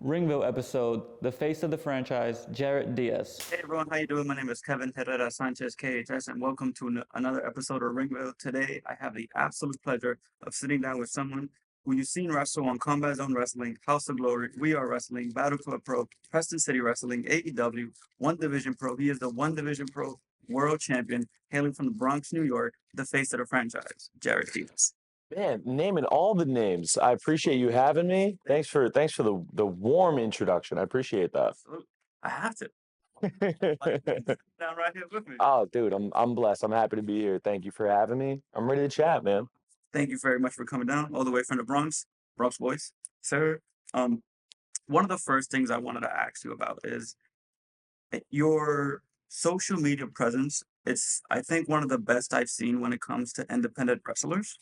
RingVille episode, the face of the franchise, Jarett Diaz. Hey everyone, how you doing? My name is Kevin Herrera Sanchez, KHS, and welcome to another episode of RingVille. Today, I have the absolute pleasure of sitting down with someone who you've seen wrestle on Combat Zone Wrestling, House of Glory, We Are Wrestling, Battleclub Pro, Preston City Wrestling, AEW, One Division Pro. He is the One Division Pro World Champion, hailing from the Bronx, New York, the face of the franchise, Jarett Diaz. Man, naming all the names. I appreciate you having me. Thanks for the warm introduction. I appreciate that. Absolutely. I have to. Down right here with me. Oh, dude, I'm blessed. I'm happy to be here. Thank you for having me. I'm ready to chat, man. Thank you very much for coming down all the way from the Bronx boys, sir. One of the first things I wanted to ask you about is your social media presence. It's, I think, one of the best I've seen when it comes to independent wrestlers.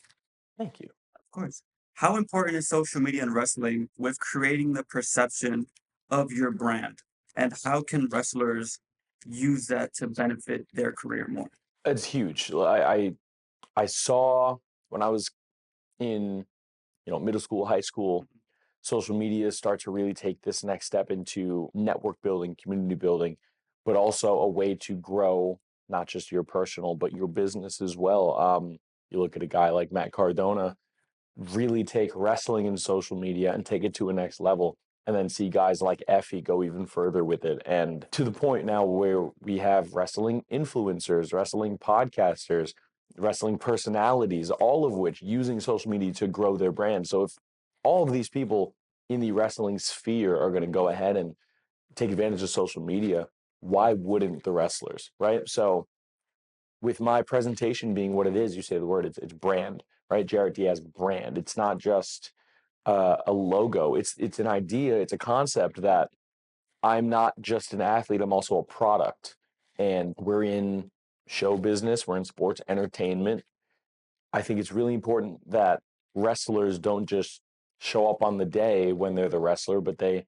Thank you. Of course. How important is social media in wrestling with creating the perception of your brand? And how can wrestlers use that to benefit their career more? It's huge. I saw when I was in, middle school, high school, social media start to really take this next step into network building, community building, but also a way to grow not just your personal, but your business as well. You look at a guy like Matt Cardona, really take wrestling and social media and take it to a next level, and then see guys like Effie go even further with it. And to the point now where we have wrestling influencers, wrestling podcasters, wrestling personalities, all of which using social media to grow their brand. So if all of these people in the wrestling sphere are going to go ahead and take advantage of social media, why wouldn't the wrestlers, right? So with my presentation being what it is, you say the word, it's brand, right? Jarett Diaz brand. It's not just a logo. It's an idea. It's a concept that I'm not just an athlete. I'm also a product. And we're in show business. We're in sports entertainment. I think it's really important that wrestlers don't just show up on the day when they're the wrestler, but they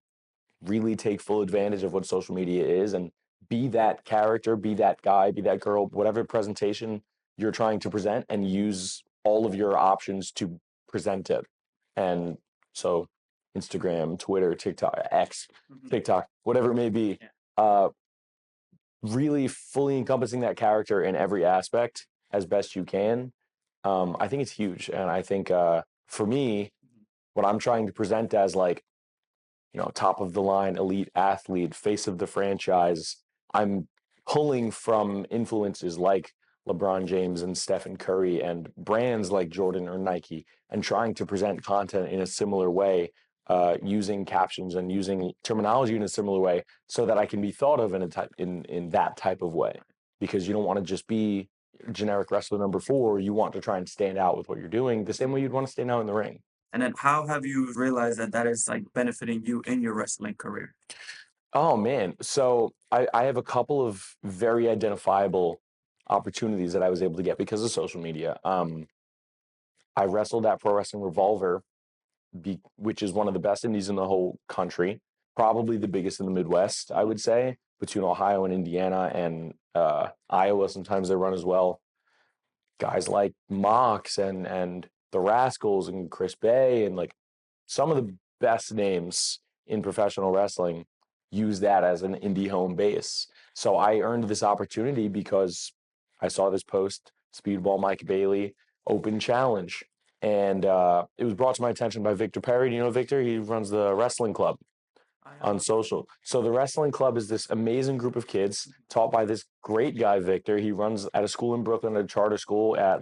really take full advantage of what social media is and be that character, be that guy, be that girl, whatever presentation you're trying to present, and use all of your options to present it. And so Instagram, Twitter, TikTok, X, TikTok, whatever it may be, really fully encompassing that character in every aspect as best you can. I think it's huge. And I think for me, what I'm trying to present as top of the line, elite athlete, face of the franchise, I'm pulling from influences like LeBron James and Stephen Curry and brands like Jordan or Nike, and trying to present content in a similar way, using captions and using terminology in a similar way, so that I can be thought of in that type of way. Because you don't want to just be generic wrestler number 4. You want to try and stand out with what you're doing the same way you'd want to stand out in the ring. And then how have you realized that is benefiting you in your wrestling career? Oh, man. So I have a couple of very identifiable opportunities that I was able to get because of social media. I wrestled at Pro Wrestling Revolver, which is one of the best indies in the whole country, probably the biggest in the Midwest, I would say, between Ohio and Indiana and Iowa. Sometimes they run as well. Guys like Mox and the Rascals and Chris Bay and some of the best names in professional wrestling use that as an indie home base. So I earned this opportunity because I saw this post, Speedball Mike Bailey, open challenge. And it was brought to my attention by Victor Perry. Do you know Victor? He runs the wrestling club on social. So the wrestling club is this amazing group of kids taught by this great guy, Victor. He runs at a school in Brooklyn, a charter school, at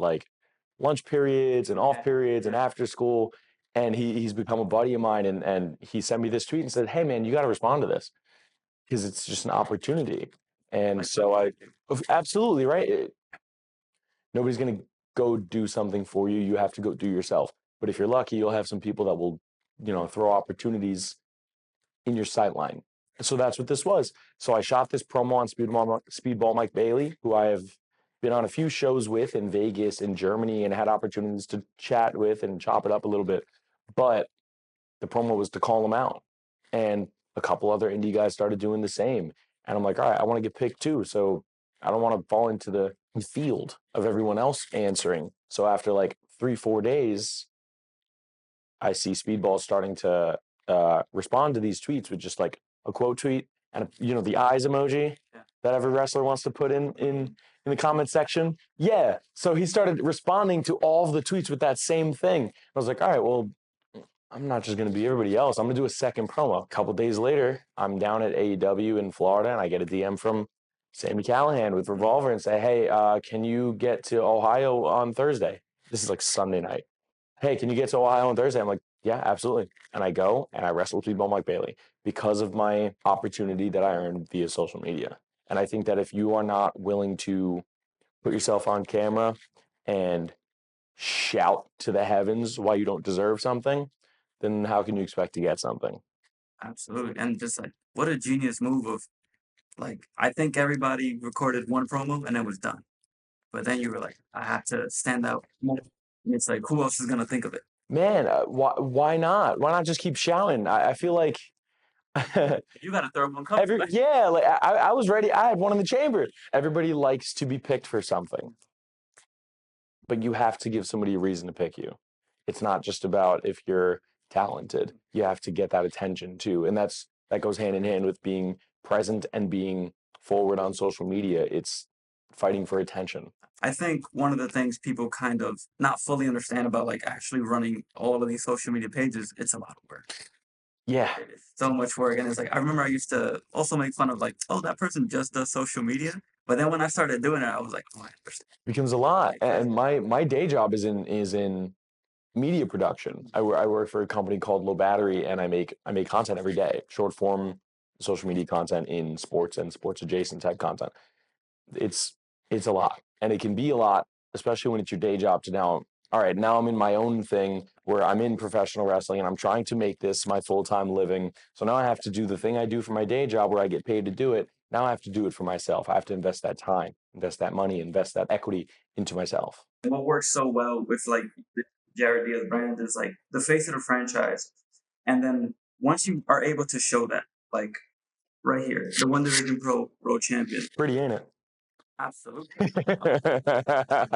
lunch periods and off periods and after school. And he's become a buddy of mine, and he sent me this tweet and said, "Hey man, you got to respond to this because it's just an opportunity." And so absolutely right. Nobody's going to go do something for you. You have to go do yourself. But if you're lucky, you'll have some people that will, throw opportunities in your sightline. So that's what this was. So I shot this promo on Speedball Mike Bailey, who I have been on a few shows with in Vegas and Germany and had opportunities to chat with and chop it up a little bit. But the promo was to call him out. And a couple other indie guys started doing the same. And I'm like, all right, I want to get picked too. So I don't want to fall into the field of everyone else answering. So after 3-4 days, I see Speedball starting to respond to these tweets with just like a quote tweet and the eyes emoji that every wrestler wants to put in the comment section. Yeah. So he started responding to all of the tweets with that same thing. I was like, all right, well, I'm not just going to be everybody else. I'm going to do a second promo. A couple days later, I'm down at AEW in Florida, and I get a DM from Sami Callihan with Revolver and say, hey, can you get to Ohio on Thursday? This is like Sunday night. Hey, can you get to Ohio on Thursday? I'm like, yeah, absolutely. And I go and I wrestle with people like Bailey because of my opportunity that I earned via social media. And I think that if you are not willing to put yourself on camera and shout to the heavens why you don't deserve something, then how can you expect to get something? Absolutely. And just like, what a genius move of, like, I think everybody recorded one promo and it was done. But then you were like, I have to stand out more. And it's like, who else is going to think of it? Man, why not? Why not just keep shouting? I feel like You got to throw one couple. yeah, like I was ready. I had one in the chamber. Everybody likes to be picked for something, but you have to give somebody a reason to pick you. It's not just about if you're talented. You have to get that attention too, and that goes hand in hand with being present and being forward on social media. It's fighting for attention. I think one of the things people kind of not fully understand about like actually running all of these social media pages, it's a lot of work. Yeah. It's so much work. And it's like, I remember I used to also make fun of like, oh, that person just does social media. But then when I started doing it, I was like, oh, I understand. It becomes a lot. And my day job is in media production. I work for a company called Low Battery, and I make content every day, short form social media content in sports and sports adjacent type content. It's a lot, and it can be a lot, especially when it's your day job. To now, all right, now I'm in my own thing where I'm in professional wrestling and I'm trying to make this my full-time living. So now I have to do the thing I do for my day job where I get paid to do it. Now I have to do it for myself. I have to invest that time, invest that money, invest that equity into myself. What works so well with like the Jarett Diaz brand is like the face of the franchise. And then once you are able to show that, like right here, the One Division Pro World Champion. Pretty, ain't it? Absolutely.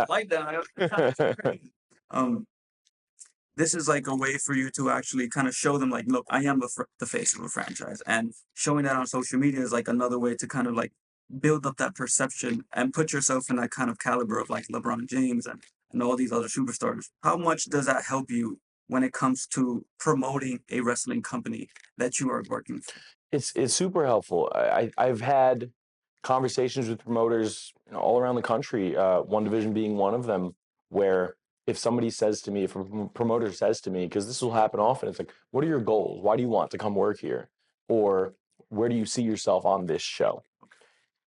Like that. This is like a way for you to actually kind of show them like, look, I am the face of a franchise. And showing that on social media is like another way to kind of like build up that perception and put yourself in that kind of caliber of like LeBron James and all these other superstars. How much does that help you when it comes to promoting a wrestling company that you are working for? It's super helpful. I've had conversations with promoters all around the country, One Division being one of them, where if somebody says to me, if a promoter says to me, because this will happen often, it's like, what are your goals? Why do you want to come work here? Or where do you see yourself on this show?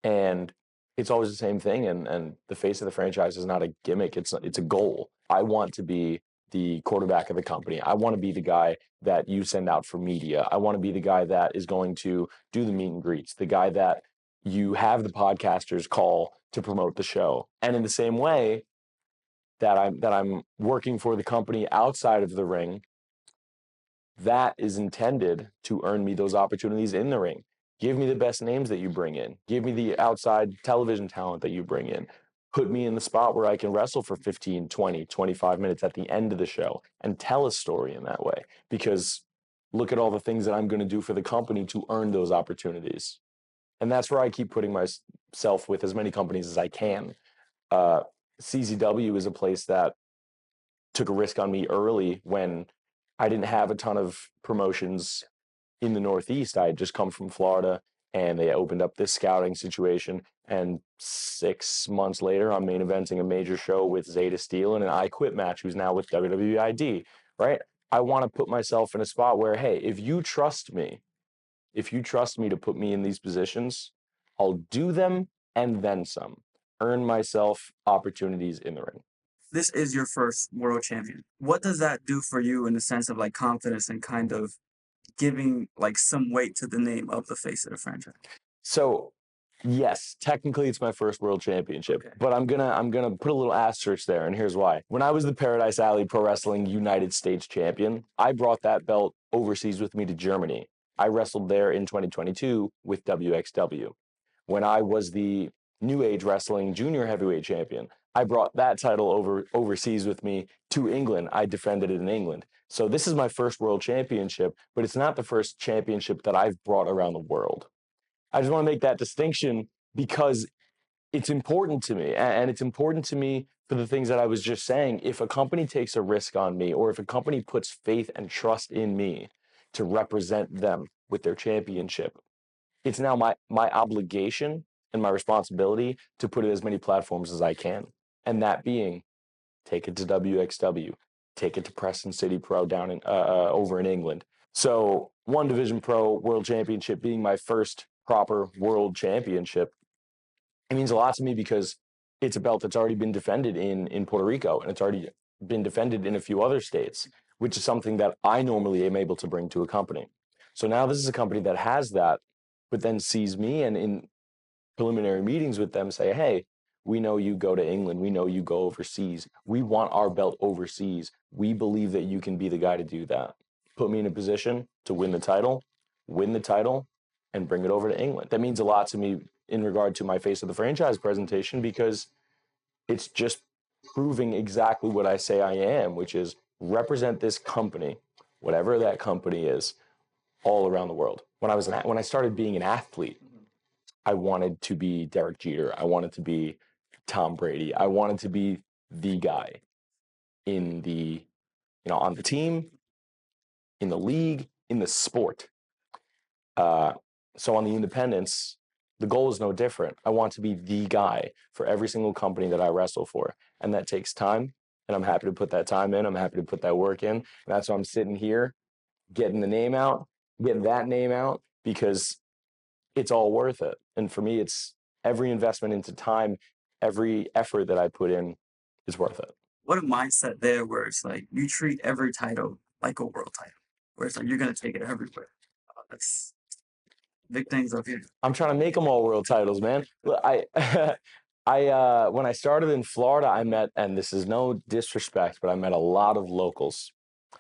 And it's always the same thing. And the face of the franchise is not a gimmick. It's a goal. I want to be the quarterback of the company. I want to be the guy that you send out for media. I want to be the guy that is going to do the meet and greets, the guy that you have the podcasters call to promote the show. And in the same way that I'm working for the company outside of the ring, that is intended to earn me those opportunities in the ring. Give me the best names that you bring in. Give me the outside television talent that you bring in. Put me in the spot where I can wrestle for 15, 20, 25 minutes at the end of the show and tell a story in that way. Because look at all the things that I'm going to do for the company to earn those opportunities. And that's where I keep putting myself with as many companies as I can. CZW is a place that took a risk on me early when I didn't have a ton of promotions in the Northeast. I had just come from Florida, and they opened up this scouting situation. And 6 months later, I'm main eventing a major show with Zayda Steel in an I Quit match, who's now with WWID, right? I want to put myself in a spot where, hey, if you trust me to put me in these positions, I'll do them and then some. Earn myself opportunities in the ring. This is your first world champion. What does that do for you in the sense of like confidence and kind of giving like some weight to the name of the face of the franchise? So, yes, technically it's my first world championship, Okay. but I'm gonna put a little asterisk there, and here's why. When I was the Paradise Alley Pro Wrestling United States champion, I brought that belt overseas with me to Germany. I wrestled there in 2022 with WXW. When I was the New Age Wrestling Junior Heavyweight champion, I brought that title overseas with me to England. I defended it in England. So this is my first world championship, but it's not the first championship that I've brought around the world. I just want to make that distinction because it's important to me. And it's important to me for the things that I was just saying. If a company takes a risk on me, or if a company puts faith and trust in me to represent them with their championship, it's now my obligation and my responsibility to put it as many platforms as I can. And that being, take it to WXW, take it to Preston City Pro down in over in England. So One Division Pro World Championship being my first proper world championship, it means a lot to me because it's a belt that's already been defended in Puerto Rico, and it's already been defended in a few other states, which is something that I normally am able to bring to a company. So now this is a company that has that, but then sees me and in preliminary meetings with them say, hey, we know you go to England. We know you go overseas. We want our belt overseas. We believe that you can be the guy to do that. Put me in a position to win the title, and bring it over to England. That means a lot to me in regard to my Face of the Franchise presentation, because it's just proving exactly what I say I am, which is represent this company, whatever that company is, all around the world. When I started being an athlete, I wanted to be Derek Jeter. I wanted to be Tom Brady. I wanted to be the guy in the, on the team, in the league, in the sport. So on the independents, the goal is no different. I want to be the guy for every single company that I wrestle for. And that takes time. And I'm happy to put that time in. I'm happy to put that work in. And that's why I'm sitting here getting the name out, getting that name out, because it's all worth it. And for me, it's every investment into time, every effort that I put in is worth it. What a mindset there, where it's like you treat every title like a world title, where it's like you're gonna take it everywhere. That's big things up here. I'm trying to make them all world titles, man. I when I started in Florida, I met, and this is no disrespect, but I met a lot of locals.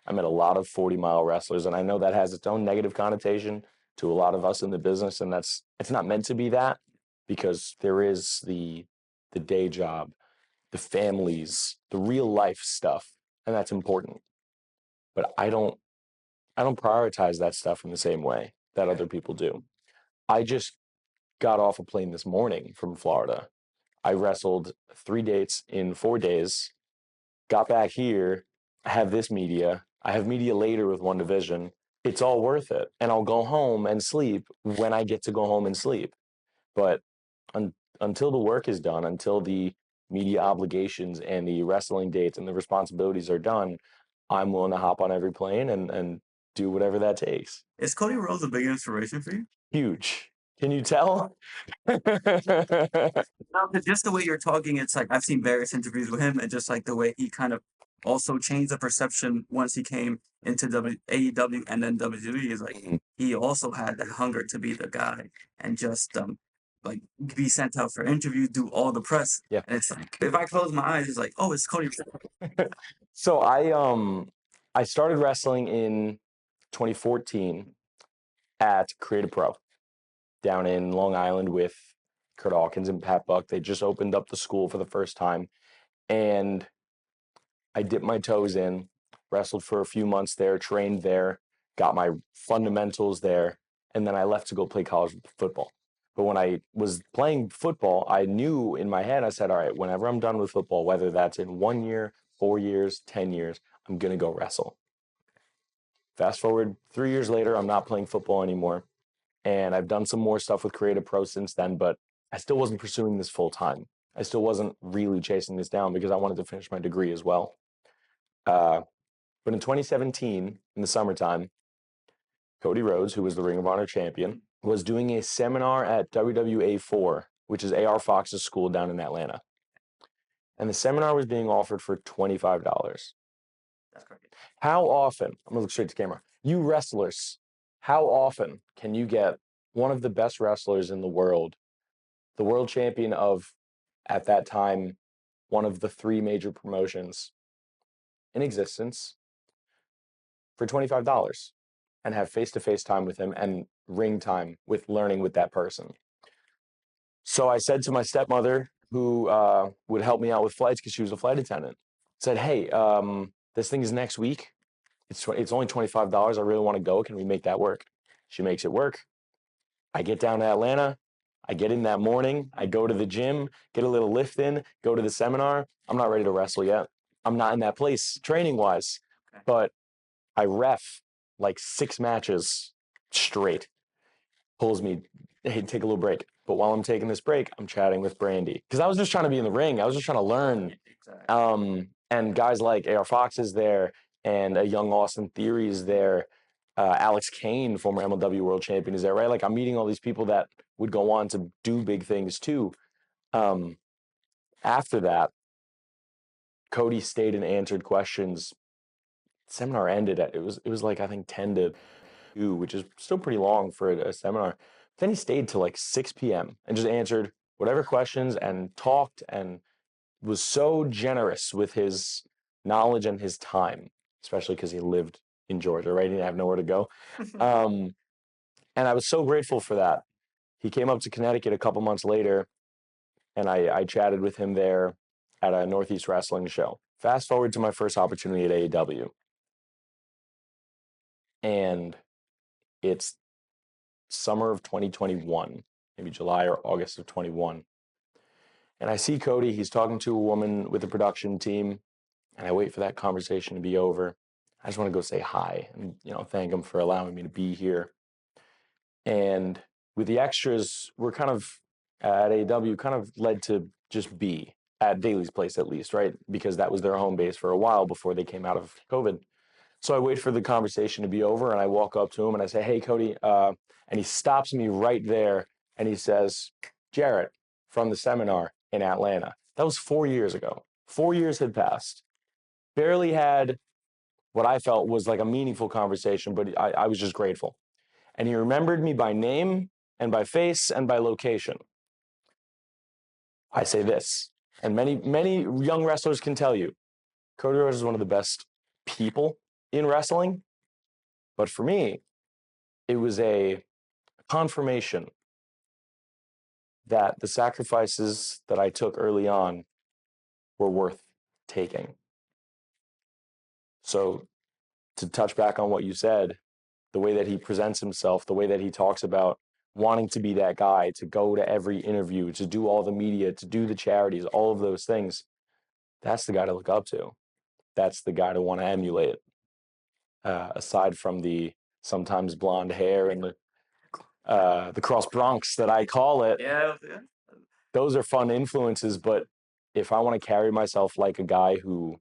I met a lot of 40-mile wrestlers, and I know that has its own negative connotation to a lot of us in the business, and it's not meant to be that, because there is the day job, the families, the real life stuff, and that's important. But I don't prioritize that stuff in the same way that other people do. I just got off a plane this morning from Florida. I wrestled 3 dates in 4 days, got back here, I have this media, I have media later with One Division. It's all worth it. And I'll go home and sleep when I get to go home and sleep. But until the work is done, until the media obligations and the wrestling dates and the responsibilities are done, I'm willing to hop on every plane and do whatever that takes. Is Cody Rhodes a big inspiration for you? Huge. Can you tell? No, 'cause just the way you're talking, it's like I've seen various interviews with him, and just like the way he kind of also changed the perception once he came into AEW and then WWE, is like he also had that hunger to be the guy and just like be sent out for interviews, do all the press. Yeah. And it's like if I close my eyes, it's like, oh, it's Cody. So I started wrestling in 2014 at Creative Pro down in Long Island with Kurt Hawkins and Pat Buck. They just opened up the school for the first time, and I dipped my toes in, wrestled for a few months there, trained there, got my fundamentals there, and then I left to go play college football. But when I was playing football, I knew in my head, I said, all right, whenever I'm done with football, whether that's in 1 year, 4 years, 10 years, I'm going to go wrestle. Fast forward 3 years later, I'm not playing football anymore. And I've done some more stuff with Creative Pro since then, but I still wasn't pursuing this full time. I still wasn't really chasing this down because I wanted to finish my degree as well. But in 2017, in the summertime, Cody Rhodes, who was the Ring of Honor champion, was doing a seminar at WWA4, which is AR Fox's school down in Atlanta. And the seminar was being offered for $25. That's correct. How often, I'm gonna look straight to camera, you wrestlers, how often can you get one of the best wrestlers in the world champion of, at that time, one of the 3 major promotions in existence, for $25 and have face-to-face time with him and ring time with learning with that person? So I said to my stepmother, who would help me out with flights because she was a flight attendant, said, hey, this thing is next week. It's only $25. I really want to go. Can we make that work? She makes it work. I get down to Atlanta. I get in that morning. I go to the gym, get a little lift in, go to the seminar. I'm not ready to wrestle yet. I'm not in that place training-wise. Okay. But I ref like 6 matches straight. Pulls me, hey, take a little break. But while I'm taking this break, I'm chatting with Brandy. Because I was just trying to be in the ring. I was just trying to learn. Exactly. And guys like AR Fox is there, and a young Austin Theory is there. Alex Kane, former MLW World Champion, is there, right? Like, I'm meeting all these people that would go on to do big things too. After that, Cody stayed and answered questions. Seminar ended at, it was like, I think 10 to 2, which is still pretty long for a seminar. Then he stayed till like 6 p.m. and just answered whatever questions and talked and was so generous with his knowledge and his time, especially because he lived in Georgia, right? He didn't have nowhere to go. And I was so grateful for that. He came up to Connecticut a couple months later, and I chatted with him there at a Northeast Wrestling show. Fast forward to my first opportunity at AEW. And it's summer of 2021, maybe July or August of 21. And I see Cody, he's talking to a woman with the production team, and I wait for that conversation to be over. I just want to go say hi and, thank him for allowing me to be here. And with the extras, we're kind of at AEW kind of led to just be at Daly's place, at least, right? Because that was their home base for a while before they came out of COVID. So I wait for the conversation to be over, and I walk up to him and I say, hey, Cody, and he stops me right there and he says, Jarett from the seminar in Atlanta. That was 4 years ago. 4 years had passed. Barely had what I felt was like a meaningful conversation, but I was just grateful. And he remembered me by name and by face and by location. I say this, and many young wrestlers can tell you, Cody Rhodes is one of the best people in wrestling. But for me, it was a confirmation that the sacrifices that I took early on were worth taking. So to touch back on what you said, the way that he presents himself, the way that he talks about wanting to be that guy, to go to every interview, to do all the media, to do the charities, all of those things, that's the guy to look up to. That's the guy to want to emulate. Aside from the sometimes blonde hair and the cross Bronx that I call it. Yeah. Those are fun influences, but if I want to carry myself like a guy who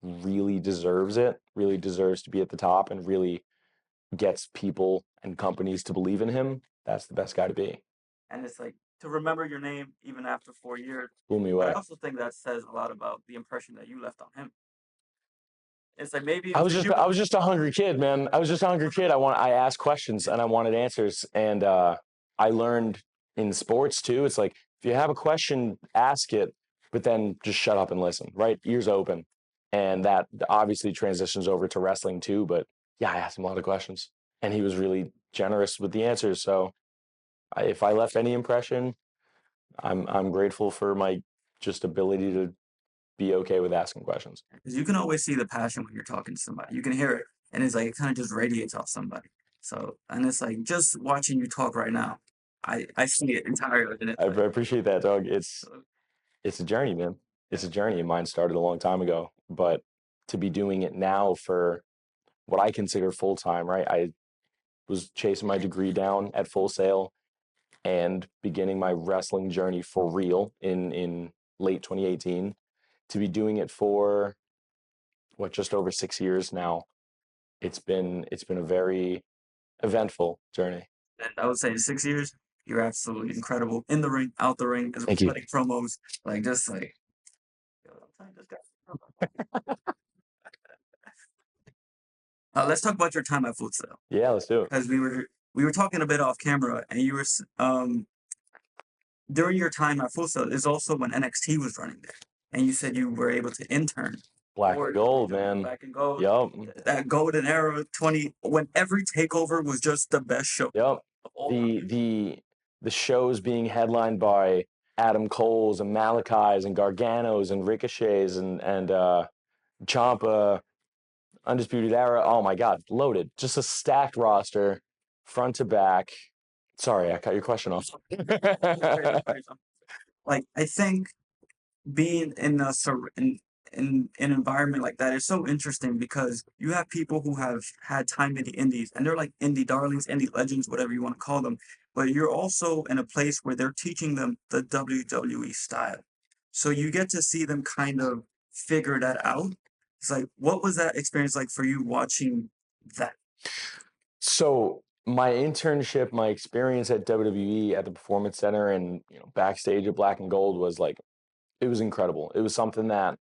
really deserves it, really deserves to be at the top and really gets people and companies to believe in him, that's the best guy to be. And it's like to remember your name even after 4 years. Blew me But away. I also think that says a lot about the impression that you left on him. It's like maybe I was just a hungry kid, man. I was just a hungry kid. I asked questions and I wanted answers. And I learned in sports too. It's like, if you have a question, ask it, but then just shut up and listen, right? Ears open. And that obviously transitions over to wrestling too. But yeah, I asked him a lot of questions and he was really generous with the answers. So if I left any impression, I'm grateful for my just ability to be okay with asking questions. Because you can always see the passion when you're talking to somebody. You can hear it, and it's like it kind of just radiates off somebody. So, and it's like just watching you talk right now, I see it entirely. And it's I like, appreciate that, Doug. It's a journey, man. It's a journey. Mine started a long time ago, but to be doing it now for what I consider full time, right? I was chasing my degree down at Full Sail and beginning my wrestling journey for real in late 2018. To be doing it for just over 6 years now. It's been a very eventful journey. and I would say 6 years, you're absolutely incredible in the ring, out the ring, as well Thank as you. cutting promos, like just like. Yo, I'm telling you, this guy. Let's talk about your time at Full Sail. Yeah, let's do it. Because we were talking a bit off camera, and you were during your time at Full Sail is also when NXT was running there, and you said you were able to intern. Black and gold, man. Black and gold. Yep. That golden era 20 when every takeover was just the best show. Yep. Of all time. The shows being headlined by Adam Coles and Malachis and Garganos and Ricochets and Ciampa, Undisputed Era. Oh my God, loaded. Just a stacked roster, front to back. Sorry, I cut your question off. Like, I think being in in an environment like that is so interesting because you have people who have had time in the indies and they're like indie darlings, indie legends, whatever you want to call them. But you're also in a place where they're teaching them the WWE style. So you get to see them kind of figure that out. It's like, what was that experience like for you watching that? So my internship, my experience at WWE at the Performance Center and backstage at Black and Gold was like, it was incredible. It was something that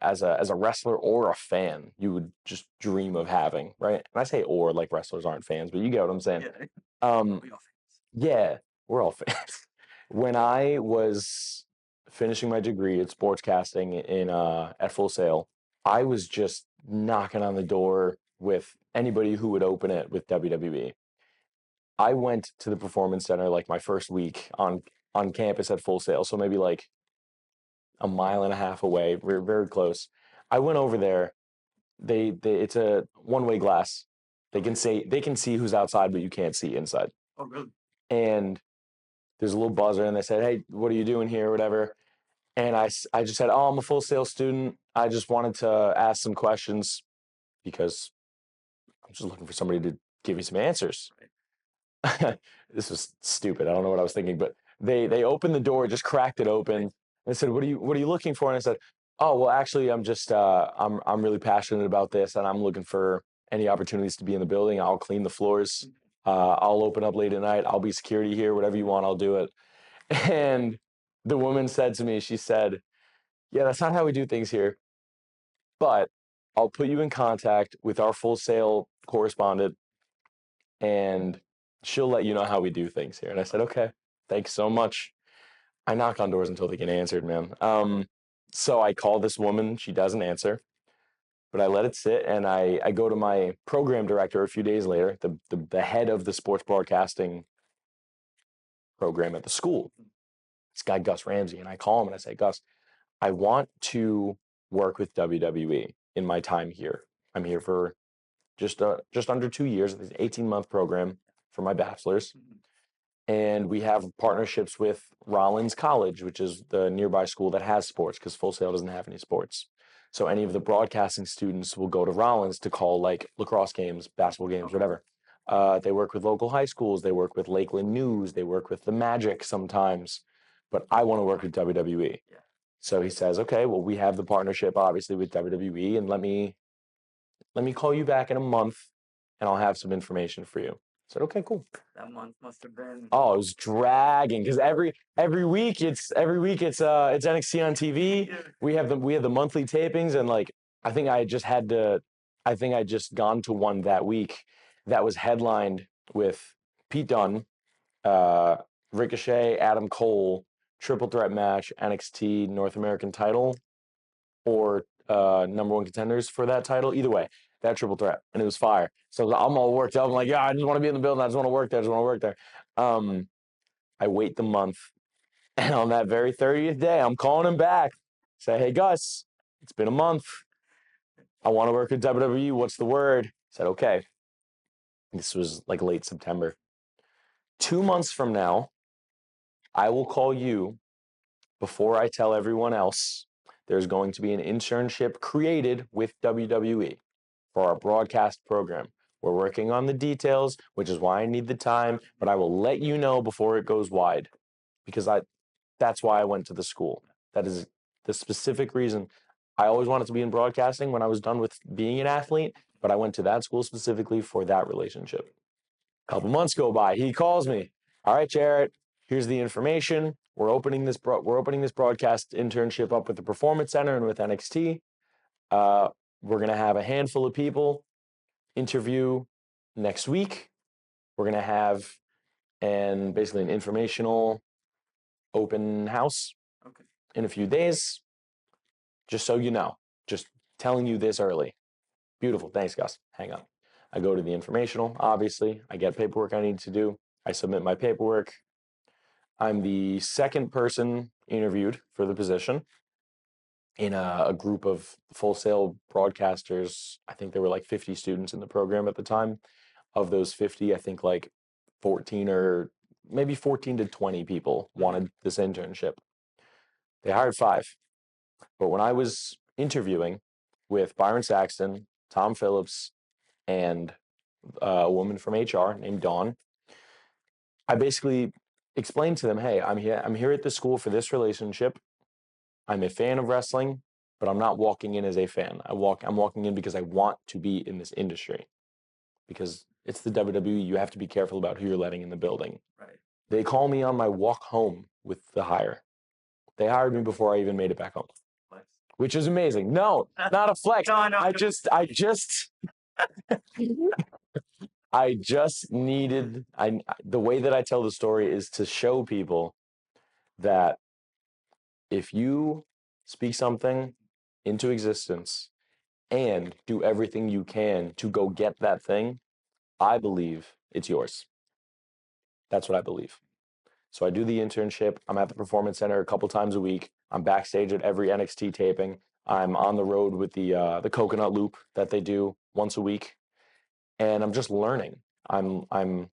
as a wrestler or a fan, you would just dream of having, right? And I say or like wrestlers aren't fans, but you get what I'm saying. Yeah, Um, we all fans. yeah, we're all fans. When I was finishing my degree at sportscasting at Full Sail, I was just knocking on the door with anybody who would open it with WWE. I went to the Performance Center like my first week on campus at Full Sail, so maybe like a mile and a half away. We're very close. I went over there. They it's a one-way glass. They can see who's outside, but you can't see inside. Oh, really? And there's a little buzzer, and they said, "Hey, what are you doing here?" Whatever. And I just said, "Oh, I'm a Full Sail student. I just wanted to ask some questions because I'm just looking for somebody to give me some answers." This was stupid. I don't know what I was thinking, but they opened the door, just cracked it open. And I said, "What are you looking for?" And I said, "Oh, well, actually, I'm just I'm really passionate about this, and I'm looking for any opportunities to be in the building. I'll clean the floors. I'll open up late at night. I'll be security here. Whatever you want, I'll do it." And the woman said to me, she said, "Yeah, that's not how we do things here, but I'll put you in contact with our Full Sail correspondent, and she'll let you know how we do things here." And I said, "Okay, thanks so much." I knock on doors until they get answered, man. So I call this woman. She doesn't answer, but I let it sit, and I go to my program director a few days later, the head of the sports broadcasting program at the school. This guy, Gus Ramsey, and I call him and I say, "Gus, I want to work with WWE in my time here. I'm here for just under 2 years. It's an 18-month program for my bachelor's. And we have partnerships with Rollins College, which is the nearby school that has sports because Full Sail doesn't have any sports. So any of the broadcasting students will go to Rollins to call like lacrosse games, basketball games, whatever. They work with local high schools. They work with Lakeland News. They work with the Magic sometimes. But I want to work with WWE." So he says, "Okay, well, we have the partnership obviously with WWE, and let me call you back in a month, and I'll have some information for you." I said, "Okay, cool." That month must have been. Oh, it was dragging because every week it's NXT on TV. Yeah. We have the monthly tapings, and like I think I just gone to one that week that was headlined with Pete Dunne, Ricochet, Adam Cole, triple threat match, NXT North American title, or number one contenders for that title. Either way, that triple threat, and it was fire. So I'm all worked up. I'm like, "Yeah, I just want to be in the building. I just want to work there. I just want to work there." I wait the month, and on that very 30th day, I'm calling him back. Say, "Hey, Gus, it's been a month. I want to work with WWE. What's the word?" He said, "Okay." This was like late September. 2 months from now, I will call you before I tell everyone else. There's going to be an internship created with WWE for our broadcast program. We're working on the details, which is why I need the time, but I will let you know before it goes wide because that's why I went to the school. That is the specific reason. I always wanted to be in broadcasting when I was done with being an athlete, but I went to that school specifically for that relationship. A couple months go by. He calls me. "All right, Jarett, here's the information. We're opening this broadcast internship up with the Performance Center and with NXT. We're going to have a handful of people interview next week. We're going to have basically an informational open house in a few days. Just so you know, just telling you this early." Beautiful. Thanks, Gus. Hang up. I go to the informational, obviously. I get paperwork I need to do. I submit my paperwork. I'm the second person interviewed for the position in a group of Full Sail broadcasters. I think there were like 50 students in the program at the time. Of those 50, I think like 14 or maybe 14 to 20 people wanted this internship. They hired 5. But when I was interviewing with Byron Saxton, Tom Phillips, and a woman from HR named Dawn, I basically explained to them, hey, I'm here at the school for this relationship. I'm a fan of wrestling, but I'm not walking in as a fan. I'm walking in because I want to be in this industry. Because it's the WWE, you have to be careful about who you're letting in the building. Right. They call me on my walk home with the hire. They hired me before I even made it back home, which is amazing. No, not a flex. No. I just needed, the way that I tell the story is to show people that if you speak something into existence and do everything you can to go get that thing, I believe it's yours. That's what I believe. So I do the internship. I'm at the Performance Center a couple times a week. I'm backstage at every NXT taping. I'm on the road with the coconut loop that they do once a week, and I'm just learning. I'm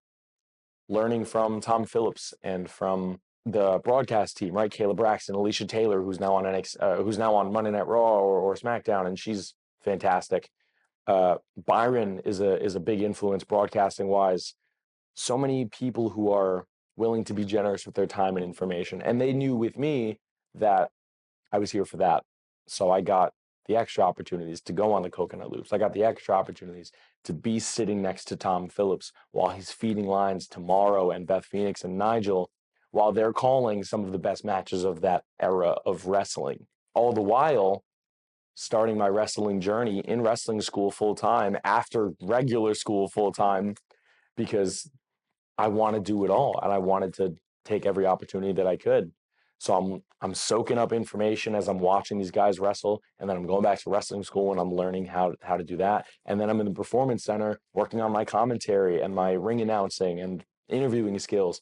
learning from Tom Phillips and from the broadcast team, right? Kayla Braxton, Alicia Taylor, who's now on Monday Night Raw or SmackDown, and she's fantastic. Byron is a big influence broadcasting wise. So many people who are willing to be generous with their time and information, and they knew with me that I was here for that. So I got the extra opportunities to go on the coconut loops. I got the extra opportunities to be sitting next to Tom Phillips while he's feeding lines to Morrow and Beth Phoenix and Nigel, while they're calling some of the best matches of that era of wrestling. All the while starting my wrestling journey in wrestling school full time after regular school full time, because I want to do it all and I wanted to take every opportunity that I could. So I'm soaking up information as I'm watching these guys wrestle, and then I'm going back to wrestling school and I'm learning how to do that. And then I'm in the Performance Center working on my commentary and my ring announcing and interviewing skills,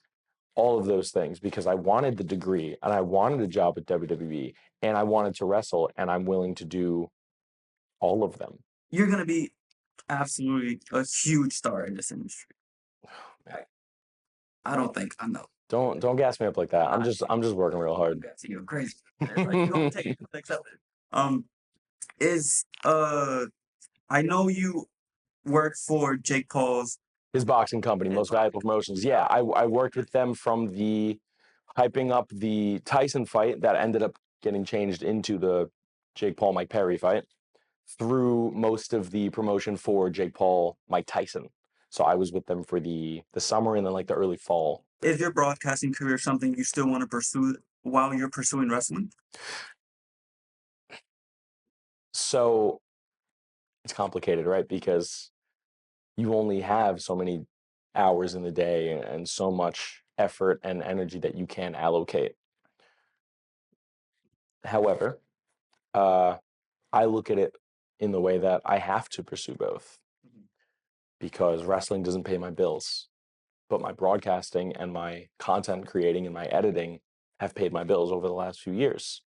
all of those things, because I wanted the degree and I wanted a job at WWE and I wanted to wrestle, and I'm willing to do all of them. You're gonna be absolutely a huge star in this industry. I don't think I know. Don't gas me up like that. I'm just working real hard. You're crazy. It's like you don't take it, accept it. I know you work for Jake Paul's His boxing company, Most Valuable Promotions. Yeah, I worked with them from the hyping up the Tyson fight that ended up getting changed into the Jake Paul Mike Perry fight through most of the promotion for Jake Paul Mike Tyson. So I was with them for the summer and then like the early fall. Is your broadcasting career something you still want to pursue while you're pursuing wrestling? So it's complicated, right? Because you only have so many hours in the day and so much effort and energy that you can allocate. However, I look at it in the way that I have to pursue both, because wrestling doesn't pay my bills, but my broadcasting and my content creating and my editing have paid my bills over the last few years.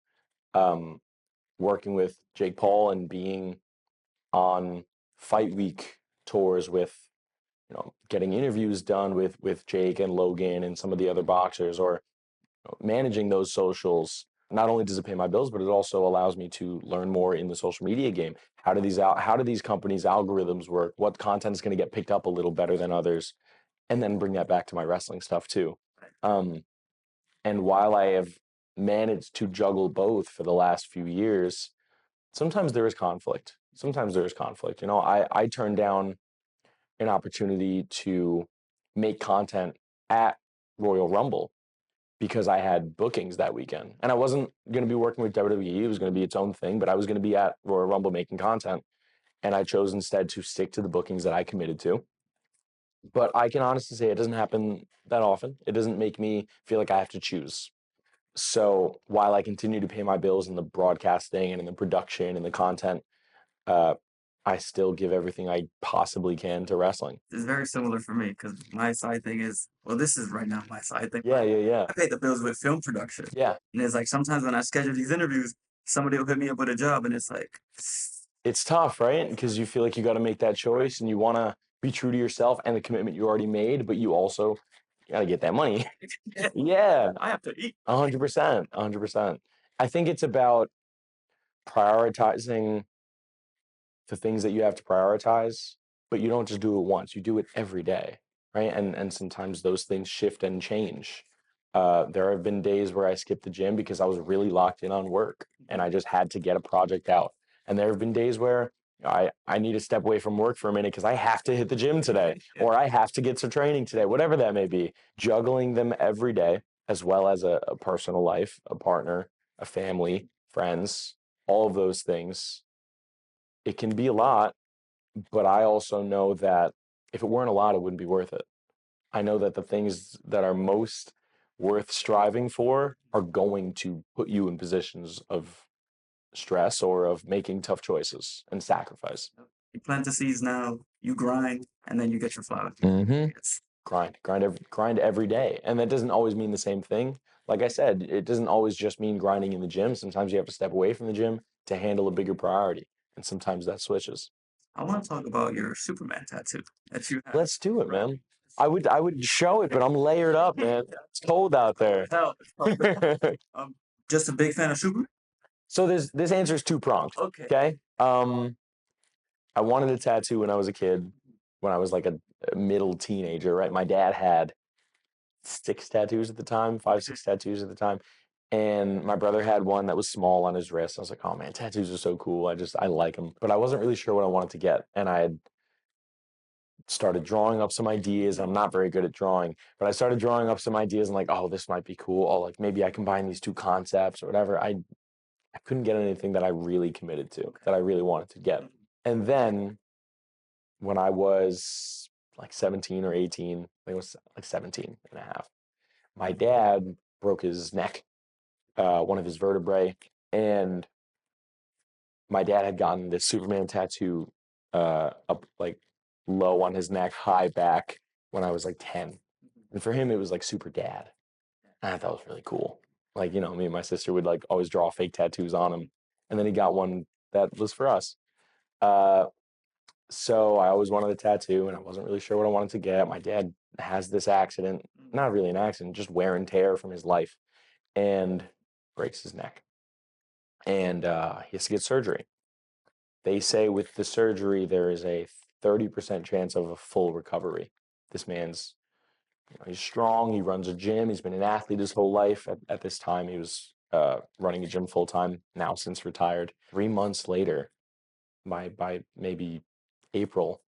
Working with Jake Paul and being on fight week tours with, getting interviews done with Jake and Logan and some of the other boxers, or managing those socials. Not only does it pay my bills, but it also allows me to learn more in the social media game. How do these companies' algorithms work? What content is going to get picked up a little better than others? And then bring that back to my wrestling stuff too. And while I have managed to juggle both for the last few years, sometimes there is conflict. I turned down an opportunity to make content at Royal Rumble because I had bookings that weekend. And I wasn't going to be working with WWE. It was going to be its own thing, but I was going to be at Royal Rumble making content. And I chose instead to stick to the bookings that I committed to. But I can honestly say it doesn't happen that often. It doesn't make me feel like I have to choose. So while I continue to pay my bills in the broadcasting and in the production and the content, I still give everything I possibly can to wrestling. It's very similar for me because my side thing is, well, this is right now my side thing. Yeah, yeah. I pay the bills with film production. Yeah. And it's like sometimes when I schedule these interviews, somebody will hit me up with a job and it's like, It's tough, right? Because you feel like you got to make that choice and you want to be true to yourself and the commitment you already made, but you also got to get that money. Yeah. I have to eat. 100%. 100%. I think it's about prioritizing the things that you have to prioritize, but you don't just do it once, you do it every day, right? And sometimes those things shift and change. There have been days where I skipped the gym because I was really locked in on work and I just had to get a project out. And there have been days where I need to step away from work for a minute because I have to hit the gym today or I have to get some training today, whatever that may be. Juggling them every day, as well as a personal life, a partner, a family, friends, all of those things. It can be a lot, but I also know that if it weren't a lot, it wouldn't be worth it. I know that the things that are most worth striving for are going to put you in positions of stress or of making tough choices and sacrifice. You plant the seeds now, you grind, and then you get your flowers. Mm-hmm. Yes. Grind every day. And that doesn't always mean the same thing. Like I said, it doesn't always just mean grinding in the gym. Sometimes you have to step away from the gym to handle a bigger priority. And sometimes that switches. I want to talk about your Superman tattoo that you have. Let's do it, man. I would show it, but I'm layered up, man. It's cold out there. Hell, just a big fan of Superman. So this answer is two-pronged. Okay. I wanted a tattoo when I was a kid, when I was like a middle teenager, right? My dad had 6 tattoos at the time, 5, 6 tattoos at the time. And my brother had one that was small on his wrist. I was like, oh man, tattoos are so cool. I like them. But I wasn't really sure what I wanted to get. And I had started drawing up some ideas. I'm not very good at drawing, but I started drawing up some ideas and like, oh, this might be cool. Oh, like maybe I combine these 2 concepts or whatever. I couldn't get anything that I really committed to, that I really wanted to get. And then when I was like 17 or 18, I think it was like 17 and a half, my dad broke his neck, one of his vertebrae, and my dad had gotten this Superman tattoo up like low on his neck, high back when I was like 10. And for him, it was like super dad. And I thought it was really cool. Like, you know, me and my sister would like always draw fake tattoos on him. And then he got one that was for us. So I always wanted a tattoo and I wasn't really sure what I wanted to get. My dad has this accident, not really an accident, just wear and tear from his life, and breaks his neck. And he has to get surgery. They say with the surgery, there is a 30% chance of a full recovery. This man's, he's strong. He runs a gym. He's been an athlete his whole life. At this time, he was running a gym full time. Now, since retired, 3 months later, by maybe April,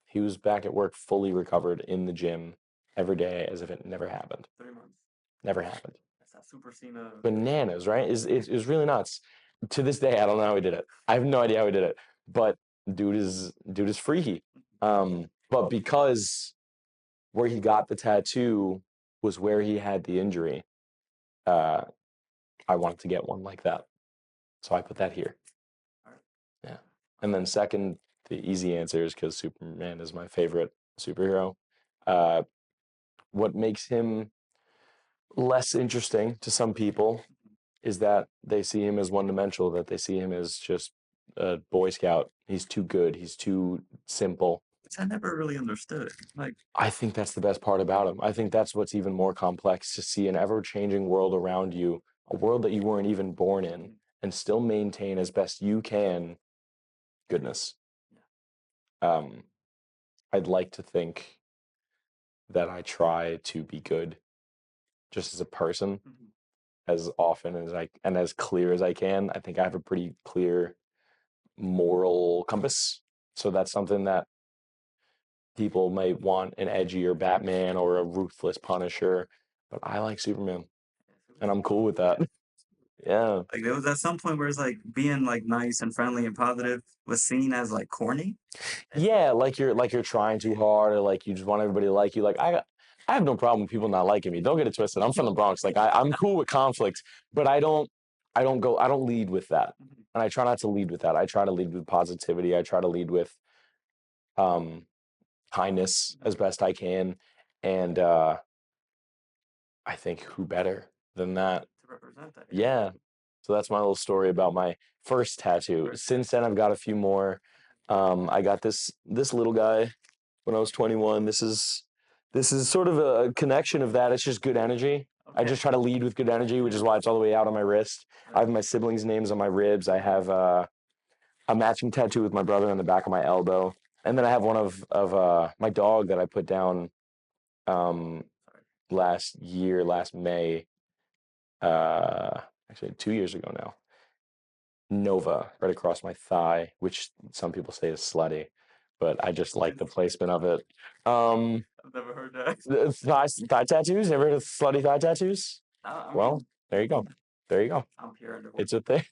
he was back at work, fully recovered in the gym every day, as if it never happened. 3 months. Never happened. That's that Super Cena. Bananas, right? It was really nuts. To this day, I don't know how he did it. I have no idea how he did it. But dude is freaky. But because where he got the tattoo was where he had the injury, I wanted to get one like that. So I put that here. Yeah. And then second, the easy answer is because Superman is my favorite superhero. What makes him less interesting to some people is that they see him as one-dimensional, that they see him as just a Boy Scout. He's too good. He's too simple. Which I never really understood. Like, I think that's the best part about him. I think that's what's even more complex, to see an ever-changing world around you, a world that you weren't even born in, and still maintain as best you can goodness. I'd like to think that I try to be good just as a person as often as and as clear as I can. I think I have a pretty clear moral compass. So that's something that people might want an edgier Batman or a ruthless Punisher, but I like Superman and I'm cool with that. Yeah. Like there was at some point where it's like being like nice and friendly and positive was seen as like corny. Yeah, like you're trying too hard, or like you just want everybody to like you. Like I have no problem with people not liking me. Don't get it twisted. I'm from the Bronx. Like I'm cool with conflict, but I don't lead with that. I try not to lead with that. I try to lead with positivity. I try to lead with kindness as best I can. And I think who better than that? To represent that. Yeah. So that's my little story about my first tattoo. Since then, I've got a few more. I got this little guy when I was 21. This is sort of a connection of that. It's just good energy. I just try to lead with good energy, which is why it's all the way out on my wrist. I have my siblings' names on my ribs. I have a matching tattoo with my brother on the back of my elbow, and then I have one of my dog that I put down last May. Actually 2 years ago now. Nova right across my thigh, which some people say is slutty, but I just like the placement of it. I've never heard that. Thigh tattoos? Never heard of slutty thigh tattoos? Well, there you go. There you go. I'm pure. It's a thing.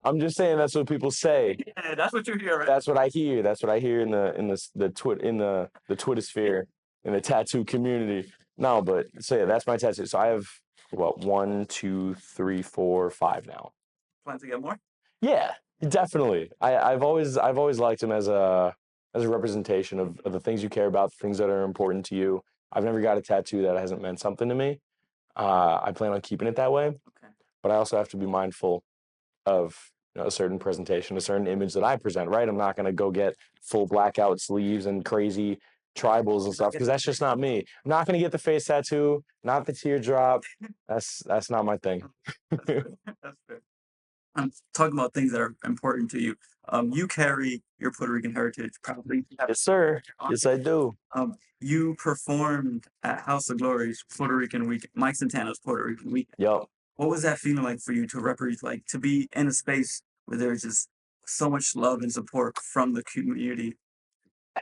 I'm just saying that's what people say. Yeah, that's what you hear, right? That's what I hear. That's what I hear in the Twitter sphere, in the tattoo community. No, but so yeah, that's my tattoo. So I have what 1, 2, 3, 4, 5 now. Plan to get more? Yeah, definitely. I've always liked him as a representation of the things you care about, the things that are important to you. I've never got a tattoo that hasn't meant something to me. I plan on keeping it that way. Okay. But I also have to be mindful of a certain presentation, a certain image that I present, right? I'm not going to go get full blackout sleeves and crazy tribals and stuff because that's just not me. I'm not going to get the face tattoo, not the teardrop. That's not my thing. That's fair. I'm talking about things that are important to you. You carry your Puerto Rican heritage proudly. Yes, sir. Yes, I do. You performed at House of Glory's Puerto Rican weekend, Mike Santana's Puerto Rican weekend. Yep. What was that feeling like for you to represent, like to be in a space where there's just so much love and support from the community?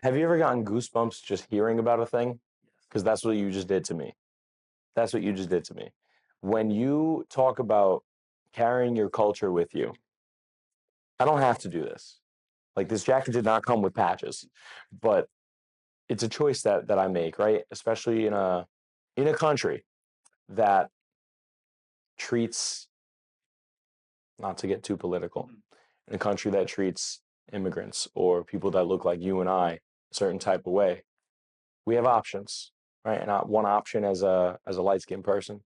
Have you ever gotten goosebumps just hearing about a thing? Because that's what you just did to me. That's what you just did to me. When you talk about carrying your culture with you, I don't have to do this. Like this jacket did not come with patches, but it's a choice that I make, right? Especially in a country that treats, not to get too political, in a country that treats immigrants or people that look like you and I a certain type of way. We have options, right? And one option as a light-skinned person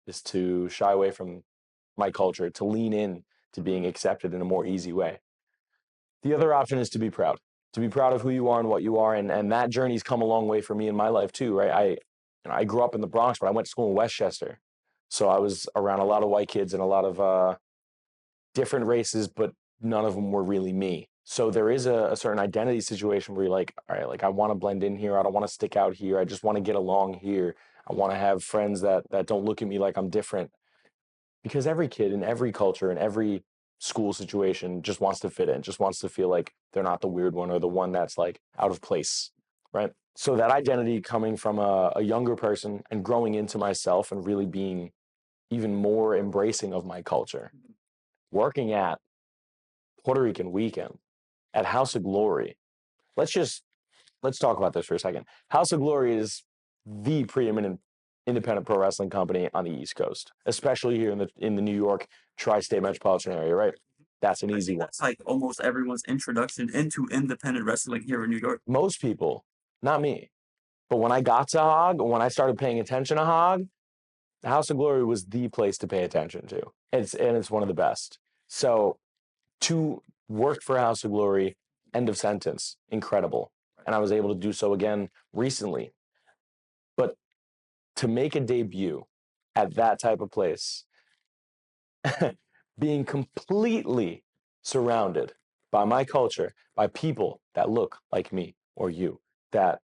is to shy away from my culture, to lean in to being accepted in a more easy way. The other option is to be proud of who you are and what you are. And that journey's come a long way for me in my life too, right? I grew up in the Bronx, but I went to school in Westchester. So I was around a lot of white kids and a lot of different races, but none of them were really me. So there is a certain identity situation where you're like, all right, like I want to blend in here. I don't want to stick out here. I just want to get along here. I want to have friends that don't look at me like I'm different. Because every kid in every culture in every school situation just wants to fit in, just wants to feel like they're not the weird one or the one that's like out of place, right? So that identity coming from a younger person and growing into myself and really being even more embracing of my culture. Working at Puerto Rican Weekend at House of Glory. Let's talk about this for a second. House of Glory is the preeminent independent pro wrestling company on the East Coast, especially here in the New York tri-state metropolitan area, right? That's an easy one. That's like almost everyone's introduction into independent wrestling here in New York. Most people, not me. But when I got to Hog, when I started paying attention to Hog, the House of Glory was the place to pay attention to. It's one of the best. So to work for House of Glory, end of sentence, incredible. And I was able to do so again recently. But to make a debut at that type of place, being completely surrounded by my culture, by people that look like me or you, that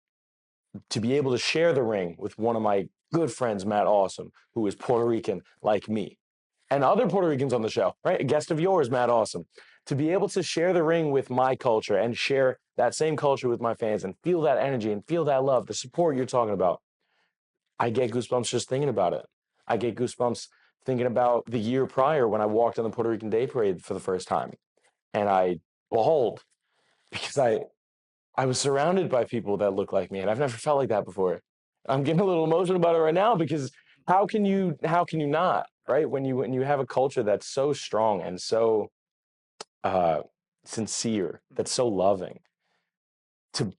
to be able to share the ring with one of my good friends, Matt Awesome, who is Puerto Rican like me, and other Puerto Ricans on the show, right? A guest of yours, Matt Awesome. To be able to share the ring with my culture and share that same culture with my fans and feel that energy and feel that love, the support you're talking about, I get goosebumps just thinking about it. I get goosebumps thinking about the year prior when I walked on the Puerto Rican Day Parade for the first time. And I behold, because I was surrounded by people that look like me, and I've never felt like that before. I'm getting a little emotional about it right now because how can you not, right? When you have a culture that's so strong and so sincere, that's so loving, to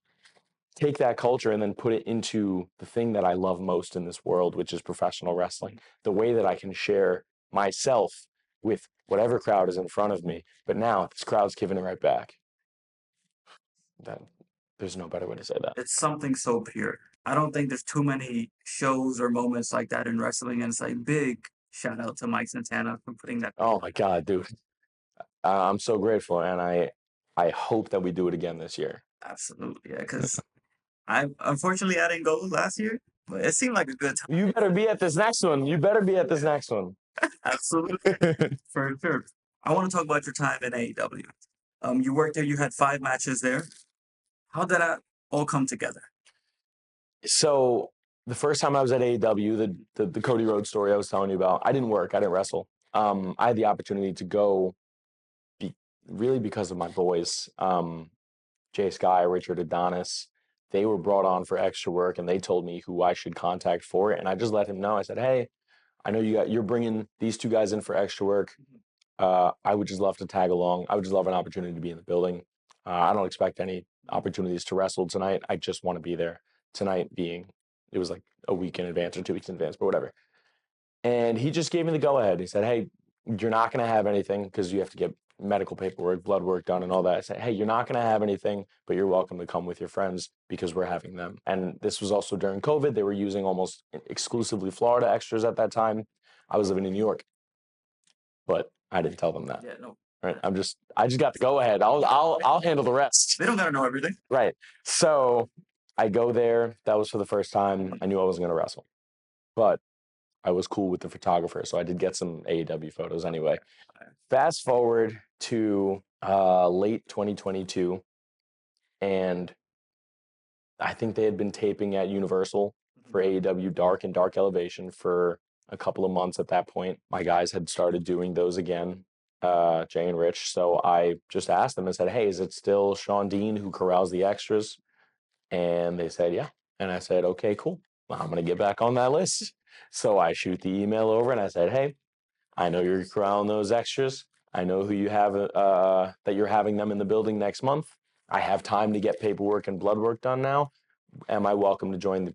take that culture and then put it into the thing that I love most in this world, which is professional wrestling. The way that I can share myself with whatever crowd is in front of me, but now this crowd's giving it right back. That there's no better way to say that. It's something so pure. I don't think there's too many shows or moments like that in wrestling, and it's like big shout out to Mike Santana for putting that. Oh my God, dude. I'm so grateful, and I hope that we do it again this year. Absolutely, yeah. Because I unfortunately I didn't go last year, but it seemed like a good time. You better be at this next one. You better be at this next one. Absolutely, for sure. I want to talk about your time in AEW. You worked there. You had 5 matches there. How did that all come together? So the first time I was at AEW, the Cody Rhodes story I was telling you about, I didn't work. I didn't wrestle. I had the opportunity to go really because of my boys, Jay Sky, Richard Adonis. They were brought on for extra work, and they told me who I should contact for it. And I just let him know. I said, hey, I know you're bringing these 2 guys in for extra work. I would just love to tag along. I would just love an opportunity to be in the building. I don't expect any opportunities to wrestle tonight. I just want to be there. Tonight being, it was like a week in advance or 2 weeks in advance, but whatever. And he just gave me the go-ahead. He said, hey, you're not going to have anything because you have to get medical paperwork, blood work done and all that. I said, hey, you're not going to have anything, but you're welcome to come with your friends because we're having them. And this was also during COVID. They were using almost exclusively Florida extras at that time. I was living in New York, but I didn't tell them that. Yeah, no. Right. I just got the go-ahead. I'll handle the rest. They don't gotta know everything. Right. So I go there. That was for the first time. I knew I wasn't going to wrestle, but I was cool with the photographer. So I did get some AEW photos anyway. Fast forward to late 2022. And I think they had been taping at Universal for AEW Dark and Dark Elevation for a couple of months at that point. My guys had started doing those again, Jay and Rich. So I just asked them and said, hey, is it still Sean Dean who corrals the extras? And they said, yeah. And I said, okay, cool. Well, I'm going to get back on that list. So I shoot the email over and I said, hey, I know you're corralling those extras. I know who you have, that you're having them in the building next month. I have time to get paperwork and blood work done now. Am I welcome to join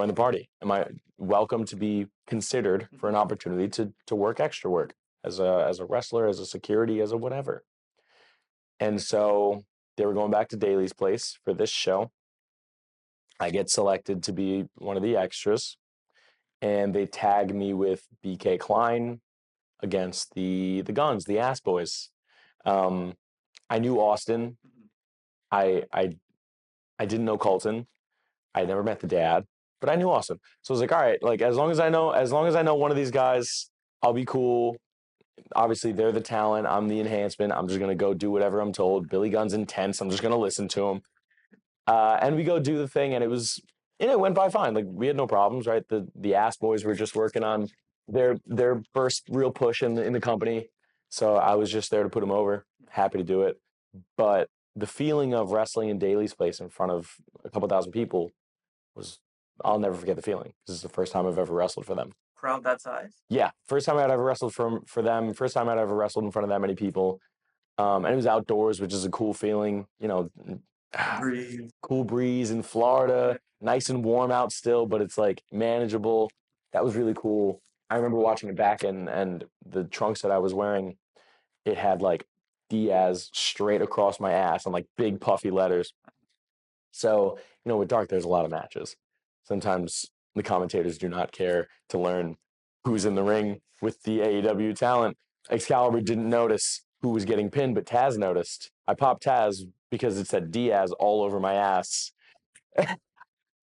the party? Am I welcome to be considered for an opportunity to work extra work as a wrestler, as a security, as a whatever? And so they were going back to Daly's place for this show. I get selected to be one of the extras, and they tag me with BK Klein against the Guns, the Ass Boys. I knew Austin. I didn't know Colton. I had never met the dad, but I knew Austin. So I was like, all right, like as long as I know one of these guys, I'll be cool. Obviously, they're the talent. I'm the enhancement. I'm just gonna go do whatever I'm told. Billy Gunn's intense. I'm just gonna listen to him. And we go do the thing, and it went by fine. Like we had no problems, right? The Ass Boys were just working on their first real push in the company. So I was just there to put them over. Happy to do it. But the feeling of wrestling in Daly's place in front of a couple thousand people I'll never forget the feeling. This is the first time I've ever wrestled for them. Crowd that size? Yeah, first time I'd ever wrestled for them. First time I'd ever wrestled in front of that many people. And it was outdoors, which is a cool feeling. You know, cool breeze in Florida, nice and warm out still, but it's like manageable. That was really cool. I remember watching it back, and the trunks that I was wearing, it had like Diaz straight across my ass on like big puffy letters. So, with Dark, there's a lot of matches. Sometimes the commentators do not care to learn who's in the ring with the AEW talent. Excalibur didn't notice who was getting pinned, but Taz noticed. I popped Taz because it said Diaz all over my ass.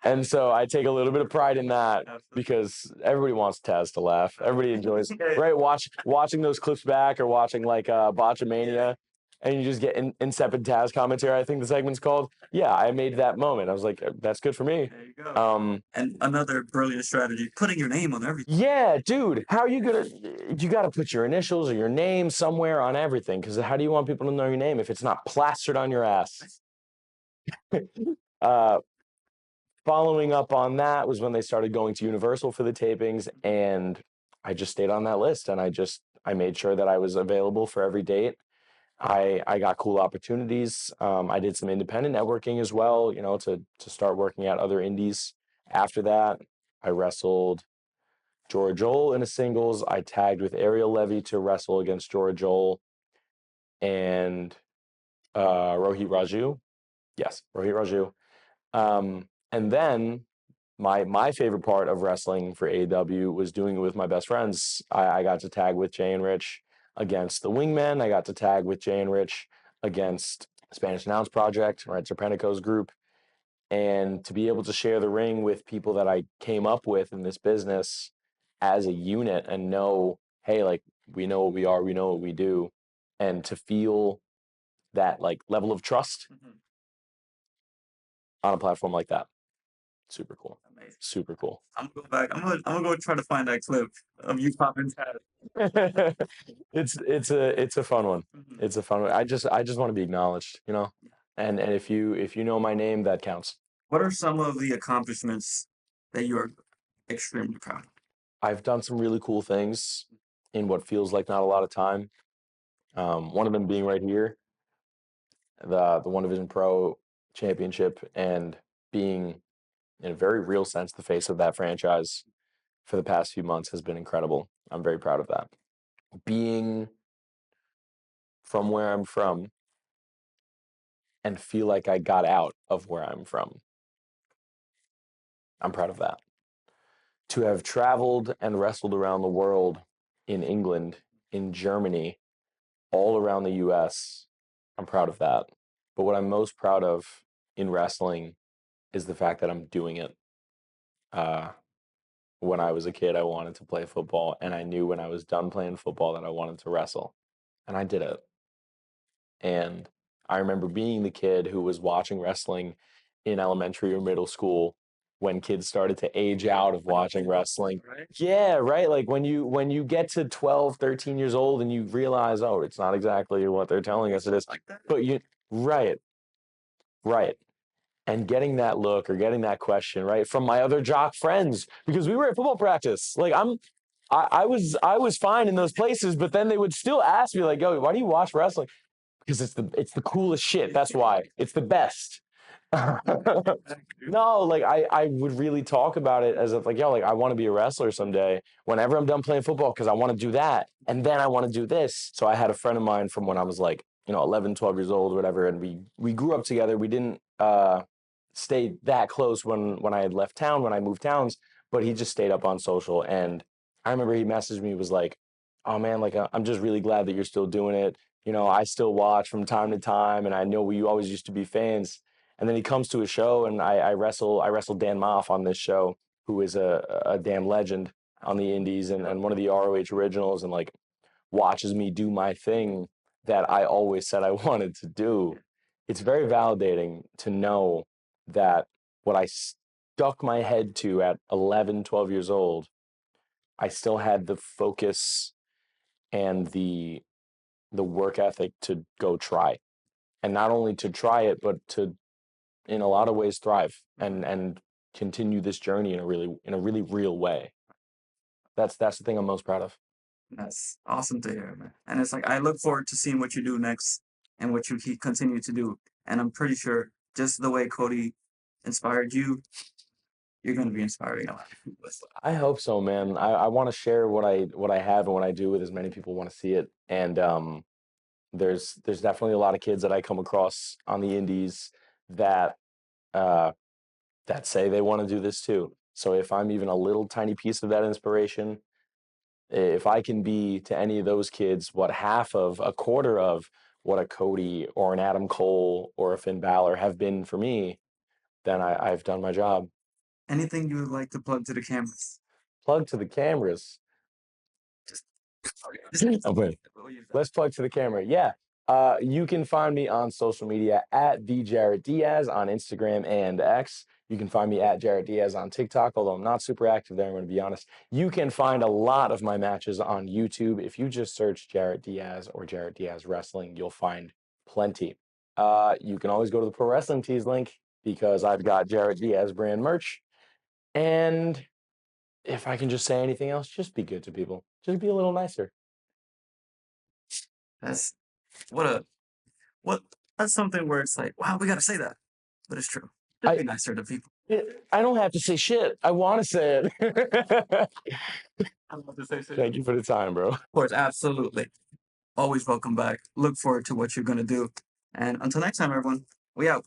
And so I take a little bit of pride in that because everybody wants Taz to laugh. Everybody enjoys, right? Watching those clips back or watching like Botchamania, and you just get insipid Taz commentary, I think the segment's called. Yeah, I made that moment. I was like, that's good for me. There you go. And another brilliant strategy, putting your name on everything. Yeah, dude. How are you you got to put your initials or your name somewhere on everything, because how do you want people to know your name if it's not plastered on your ass? following up on that was when they started going to Universal for the tapings, and I just stayed on that list, and I made sure that I was available for every date. I got cool opportunities. I did some independent networking as well, you know, to start working at other indies. After that, I wrestled Jora Joel in a singles. I tagged with Ariel Levy to wrestle against Jora Joel and Rohit Raju. Yes, Rohit Raju. And then my favorite part of wrestling for AEW was doing it with my best friends. I got to tag with Jay and Rich against the Wingmen. I got to tag with Jay and Rich against Spanish Announce Project, right? Serpentico's group. And to be able to share the ring with people that I came up with in this business as a unit and know, hey, like, we know what we are, we know what we do. And to feel that like level of trust on a platform like that. Super cool. Amazing. Super cool. I'm gonna go back. I'm gonna go try to find that clip of you popping tabs. It's a fun one. Mhm. It's a fun one. I just want to be acknowledged, you know. And if you know my name, that counts. What are some of the accomplishments that you are extremely proud of? I've done some really cool things in what feels like not a lot of time. One of them being right here, the One Division Pro Championship, and being in a very real sense the face of that franchise for the past few months has been incredible. I'm very proud of that. Being from where I'm from and feel like I got out of where I'm from. I'm proud of that. To have traveled and wrestled around the world in England, in Germany, all around the US, I'm proud of that. But what I'm most proud of in wrestling is the fact that I'm doing it. When I was a kid, I wanted to play football, and I knew when I was done playing football that I wanted to wrestle, and I did it. And I remember being the kid who was watching wrestling in elementary or middle school when kids started to age out of watching wrestling. Right? Yeah, right. Like when you get to 12, 13 years old and you realize, oh, it's not exactly what they're telling us it is. Like that? But right. And getting that look or getting that question, right, from my other jock friends, because we were at football practice. Like I was fine in those places, but then they would still ask me, like, yo, why do you watch wrestling? Because it's the coolest shit. That's why. It's the best. No, like I would really talk about it as if like, yo, like I want to be a wrestler someday whenever I'm done playing football, because I want to do that. And then I want to do this. So I had a friend of mine from when I was like, 11, 12 years old, whatever. And we grew up together. We didn't stay that close when I had left town, when I moved towns, but he just stayed up on social. And I remember he messaged me, was like, oh man, like I'm just really glad that you're still doing it. I still watch from time to time, and I know we always used to be fans. And then he comes to a show, and I wrestle Dan Maff on this show, who is a damn legend on the indies and one of the ROH originals, and like watches me do my thing that I always said I wanted to do. It's very validating to know that what I stuck my head to at 11, 12 years old, I still had the focus and the work ethic to go try. And not only to try it, but to, in a lot of ways, thrive and continue this journey in a really real way. That's the thing I'm most proud of. That's awesome to hear, man. And it's like I look forward to seeing what you do next and what you continue to do. And I'm pretty sure just the way Cody inspired you, you're going to be inspiring a lot of people. I hope so, man. I want to share what I have and what I do with as many people want to see it. And there's definitely a lot of kids that I come across on the indies that that say they want to do this too. So if I'm even a little tiny piece of that inspiration, if I can be to any of those kids what half of, a quarter of what a Cody or an Adam Cole or a Finn Balor have been for me, then I've done my job. Anything you would like to plug to the cameras? Plug to the cameras. Oh, wait. Let's plug to the camera. Yeah. You can find me on social media at the Jarett Diaz on Instagram and X. You can find me at Jarett Diaz on TikTok, although I'm not super active there, I'm going to be honest. You can find a lot of my matches on YouTube. If you just search Jarett Diaz or Jarett Diaz Wrestling, you'll find plenty. You can always go to the Pro Wrestling Tees link because I've got Jarett Diaz brand merch. And if I can just say anything else, just be good to people. Just be a little nicer. That's that's something where it's like, wow, we gotta say that. But it's true. Just be nicer to people. I don't have to say shit. I want to say it. I love to say shit. Thank you for the time, bro. Of course, absolutely. Always welcome back. Look forward to what you're gonna do. And until next time, everyone, we out.